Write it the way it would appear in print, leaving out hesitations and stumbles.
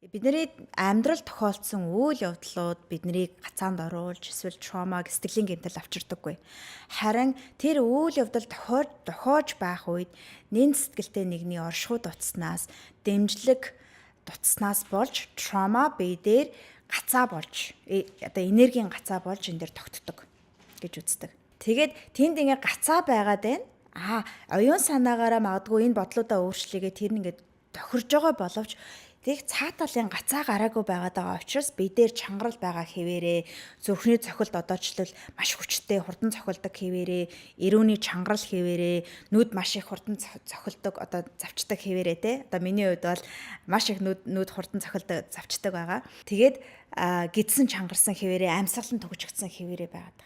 Бидний амьдрал тохиолдсон үйл явдлууд биднийг гацаанд оруулж эсвэл trauma сэтгэлийн гэмтэл авчирдаггүй. Харин тэр үйл явдал тохиож байх үед нэн сэтгэлтэй нэгний оршихуй дутснаас, дэмжлэг дутснаас болж trauma бие дээр гацаа болж одоо энергийн гацаа болж энэ дээр тогтдог гэж үздэг. Тэгээд тэнд ингээ гацаа байгаад байна. Оюун санаагаараа магадгүй энэ бодлуудаа өөрчлөгээ тэр нь ингээ тохирж байгаа боловч тэг цааталын гацаа гараагүй байгаа учраас бидээр чангарал байгаа хэвээрээ зүрхний цохилт одоочлол маш хүчтэй хурдан цохилдог хэвээрээ эрүүний чангарал хэвээрээ нүд маш их хурдан цохилдог одоо завчдаг хэвээрээ те одоо миний хувьд бол маш их нүд хурдан цохилдог завчдаг байгаа. Тэгээд гидсэн чангарсан хэвээрээ амьсгалан төгжигдсэн хэвээрээ байгаад.